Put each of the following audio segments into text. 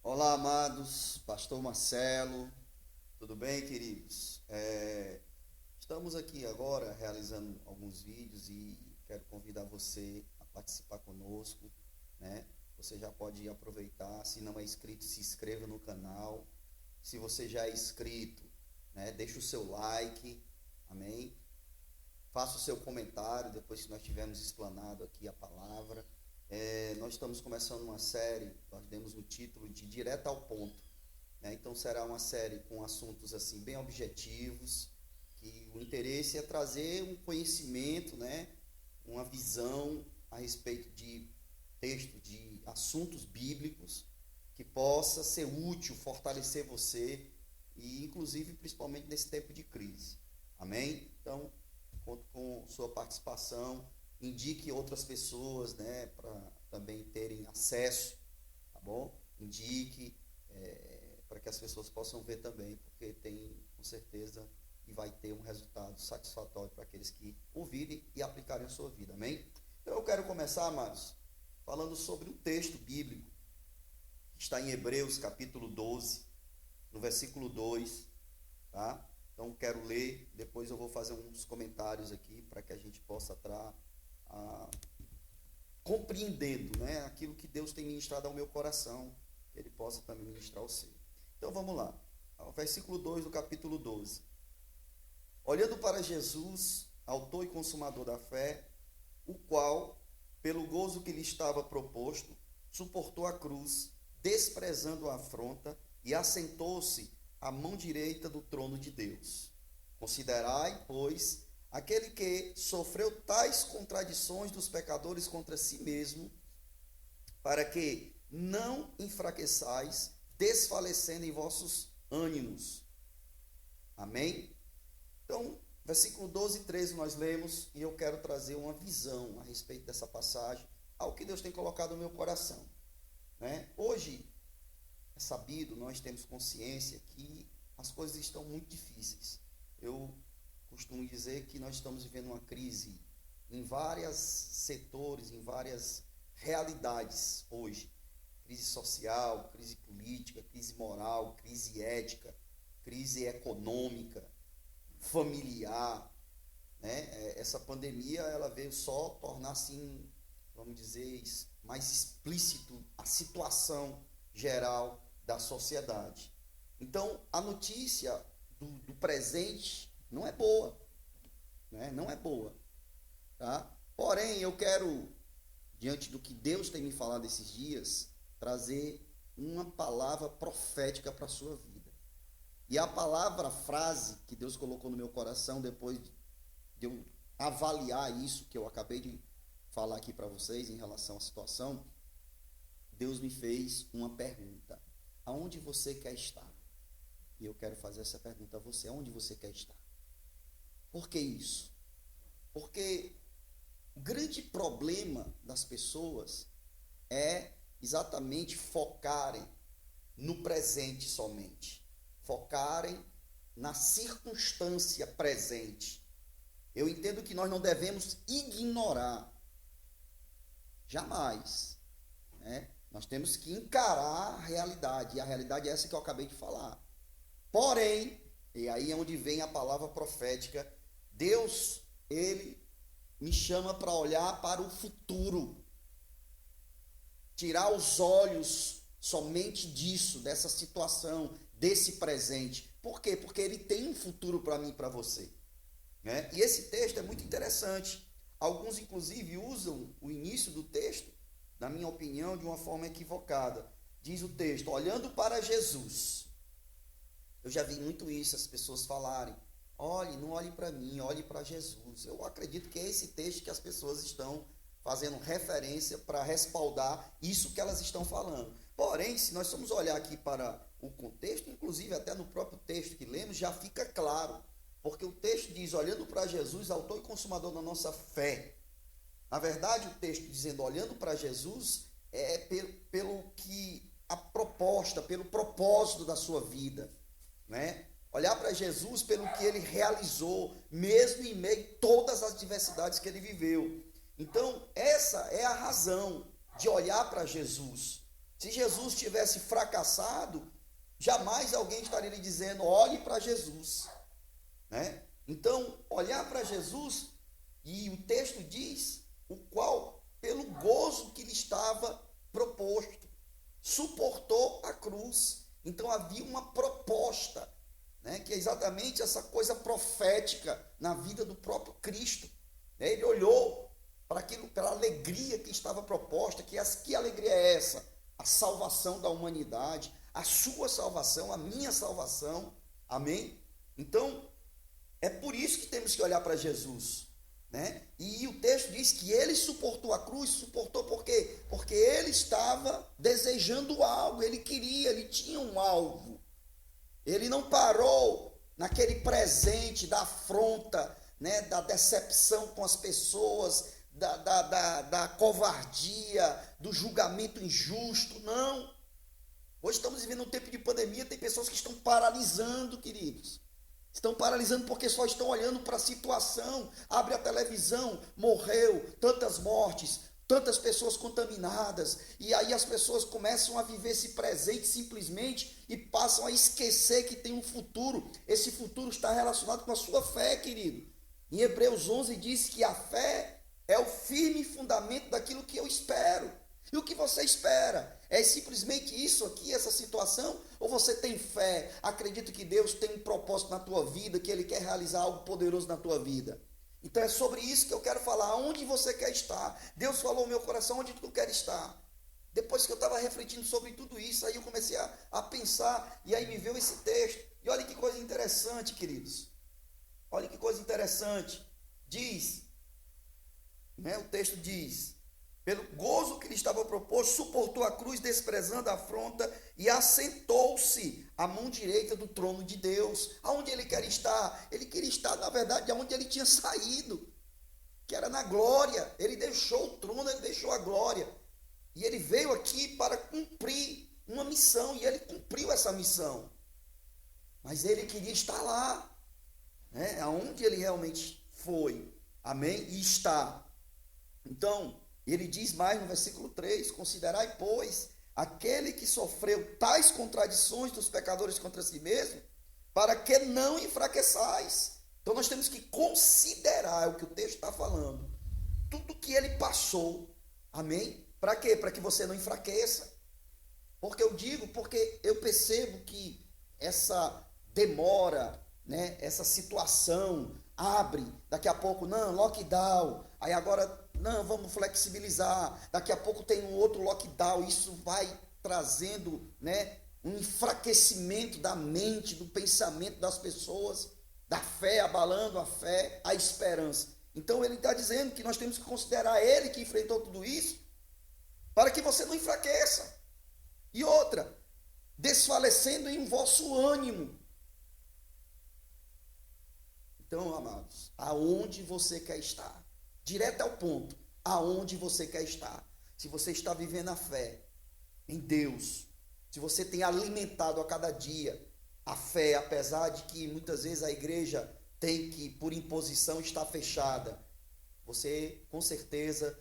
Olá, amados, Pastor Marcelo, tudo bem, queridos? Estamos aqui agora realizando alguns vídeos e quero convidar você a participar conosco, né? Você já pode aproveitar, se não é inscrito, se inscreva no canal. Se você já é inscrito, né, deixa o seu like, amém? Faça o seu comentário depois que nós tivermos explanado aqui a palavra. Nós estamos começando uma série, nós demos o título de Direto ao Ponto, né? Então será uma série com assuntos assim bem objetivos, que o interesse é trazer um conhecimento, né, uma visão a respeito de texto, de assuntos bíblicos, que possa ser útil, fortalecer você e inclusive principalmente nesse tempo de crise, amém? Então conto com sua participação. Indique outras pessoas, né, para também terem acesso, tá bom? Indique para que as pessoas possam ver também, porque tem, com certeza, e vai ter um resultado satisfatório para aqueles que ouvirem e aplicarem a sua vida, amém? Então eu quero começar, amados, falando sobre um texto bíblico, que está em Hebreus, capítulo 12, no versículo 2, tá? Então quero ler, depois eu vou fazer uns comentários aqui, para que a gente possa compreendendo, né, aquilo que Deus tem ministrado ao meu coração, que Ele possa também ministrar ao seu. Então vamos lá, o versículo 2 do capítulo 12. Olhando para Jesus, autor e consumador da fé, o qual, pelo gozo que lhe estava proposto, suportou a cruz, desprezando a afronta, e assentou-se à mão direita do trono de Deus. Considerai, pois, aquele que sofreu tais contradições dos pecadores contra si mesmo, para que não enfraqueçais, desfalecendo em vossos ânimos. Amém? Então, versículo 12 e 13 nós lemos, e eu quero trazer uma visão a respeito dessa passagem, ao que Deus tem colocado no meu coração, né? Hoje, é sabido, nós temos consciência que as coisas estão muito difíceis. Eu costumo dizer que nós estamos vivendo uma crise em vários setores, em várias realidades hoje. Crise social, crise política, crise moral, crise ética, crise econômica, familiar, né? Essa pandemia, ela veio só tornar assim, vamos dizer, mais explícito a situação geral da sociedade. Então, a notícia do presente não é boa, né? Não é boa, tá? Porém, eu quero, diante do que Deus tem me falado esses dias, trazer uma palavra profética para a sua vida. E a palavra, a frase que Deus colocou no meu coração, depois de eu avaliar isso que eu acabei de falar aqui para vocês em relação à situação, Deus me fez uma pergunta: aonde você quer estar? E eu quero fazer essa pergunta a você: aonde você quer estar? Por que isso? Porque o grande problema das pessoas é exatamente focarem no presente somente, focarem na circunstância presente. Eu entendo que nós não devemos ignorar, jamais, né? Nós temos que encarar a realidade, e a realidade é essa que eu acabei de falar. Porém, e aí é onde vem a palavra profética, Deus, Ele me chama para olhar para o futuro, tirar os olhos somente disso, dessa situação, desse presente. Por quê? Porque Ele tem um futuro para mim e para você, né? E esse texto é muito interessante. Alguns, inclusive, usam o início do texto, na minha opinião, de uma forma equivocada. Diz o texto: olhando para Jesus. Eu já vi muito isso, as pessoas falarem: olhe, não olhe para mim, olhe para Jesus. Eu acredito que é esse texto que as pessoas estão fazendo referência para respaldar isso que elas estão falando. Porém, se nós formos olhar aqui para o contexto, inclusive até no próprio texto que lemos, já fica claro. Porque o texto diz: olhando para Jesus, autor e consumador da nossa fé. Na verdade, o texto dizendo olhando para Jesus é pelo que a proposta, pelo propósito da sua vida, né? Olhar para Jesus pelo que ele realizou, mesmo em meio a todas as diversidades que ele viveu. Então, essa é a razão de olhar para Jesus. Se Jesus tivesse fracassado, jamais alguém estaria lhe dizendo, olhe para Jesus, né? Então, olhar para Jesus, e o texto diz, o qual, pelo gozo que lhe estava proposto, suportou a cruz. Então, havia uma proposta, né, que é exatamente essa coisa profética na vida do próprio Cristo, né? Ele olhou para aquilo, pela alegria que estava proposta, que alegria é essa? A salvação da humanidade, a sua salvação, a minha salvação, amém? Então, é por isso que temos que olhar para Jesus, né? E o texto diz que ele suportou a cruz. Suportou por quê? Porque ele estava desejando algo, ele queria, ele tinha um alvo. Ele não parou naquele presente da afronta, né, da decepção com as pessoas, da covardia, do julgamento injusto, não. Hoje estamos vivendo um tempo de pandemia, tem pessoas que estão paralisando, queridos. Estão paralisando porque só estão olhando para a situação. Abre a televisão, morreu, tantas mortes, tantas pessoas contaminadas, e aí as pessoas começam a viver esse presente simplesmente e passam a esquecer que tem um futuro. Esse futuro está relacionado com a sua fé, querido. Em Hebreus 11 diz que a fé é o firme fundamento daquilo que eu espero. E o que você espera? É simplesmente isso aqui, essa situação? Ou você tem fé, acredita que Deus tem um propósito na tua vida, que Ele quer realizar algo poderoso na tua vida? Então é sobre isso que eu quero falar, onde você quer estar. Deus falou no meu coração, onde tu quer estar. Depois que eu estava refletindo sobre tudo isso, aí eu comecei a pensar, e aí me veio esse texto. E olha que coisa interessante, queridos. Olha que coisa interessante. Diz, né, o texto diz, pelo gozo que lhe estava proposto, suportou a cruz, desprezando a afronta, e assentou-se à mão direita do trono de Deus. Aonde ele quer estar? Ele queria estar, na verdade, aonde ele tinha saído, que era na glória. Ele deixou o trono, ele deixou a glória. E ele veio aqui para cumprir uma missão, e ele cumpriu essa missão. Mas ele queria estar lá, né, aonde ele realmente foi. Amém? E está. Então, ele diz mais no versículo 3, considerai, pois, aquele que sofreu tais contradições dos pecadores contra si mesmo, para que não enfraqueçais. Então nós temos que considerar o que o texto está falando, tudo que ele passou, amém? Para quê? Para que você não enfraqueça. Porque eu digo, porque eu percebo que essa demora, né, essa situação abre, daqui a pouco, não, lockdown, aí agora, não, vamos flexibilizar, daqui a pouco tem um outro lockdown, isso vai trazendo, né, um enfraquecimento da mente, do pensamento das pessoas, da fé, abalando a fé, a esperança. Então ele está dizendo que nós temos que considerar ele que enfrentou tudo isso, para que você não enfraqueça. E outra, desfalecendo em vosso ânimo. Então, amados, aonde você quer estar? Direto ao ponto, aonde você quer estar? Se você está vivendo a fé em Deus, se você tem alimentado a cada dia a fé, apesar de que muitas vezes a igreja tem que, por imposição, estar fechada, você com certeza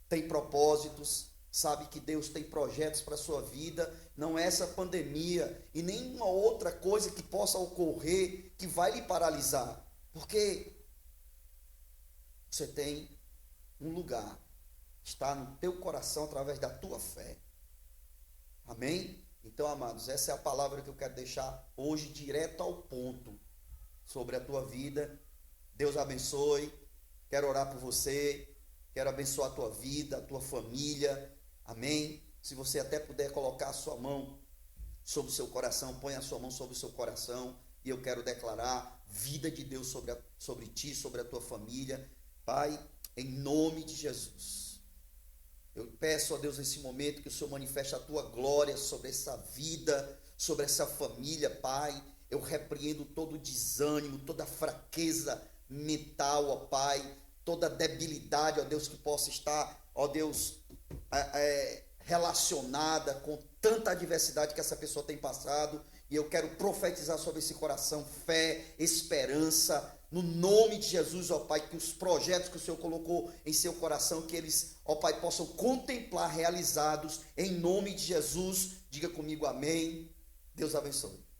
tem propósitos, sabe que Deus tem projetos para a sua vida. Não é essa pandemia e nenhuma outra coisa que possa ocorrer que vai lhe paralisar, porque você tem um lugar, está no teu coração através da tua fé. Amém? Então, amados, essa é a palavra que eu quero deixar hoje direto ao ponto sobre a tua vida. Deus abençoe. Quero orar por você, quero abençoar a tua vida, a tua família. Amém? Se você até puder colocar a sua mão sobre o seu coração, põe a sua mão sobre o seu coração, e eu quero declarar vida de Deus sobre ti, sobre a tua família. Pai, em nome de Jesus, eu peço a Deus nesse momento que o Senhor manifeste a tua glória sobre essa vida, sobre essa família, Pai. Eu repreendo todo desânimo, toda fraqueza mental, ó Pai, toda debilidade, ó Deus, que possa estar, ó Deus, relacionada com tanta adversidade que essa pessoa tem passado. E eu quero profetizar sobre esse coração fé, esperança, no nome de Jesus, ó Pai, que os projetos que o Senhor colocou em seu coração, que eles, ó Pai, possam contemplar realizados em nome de Jesus. Diga comigo amém. Deus abençoe.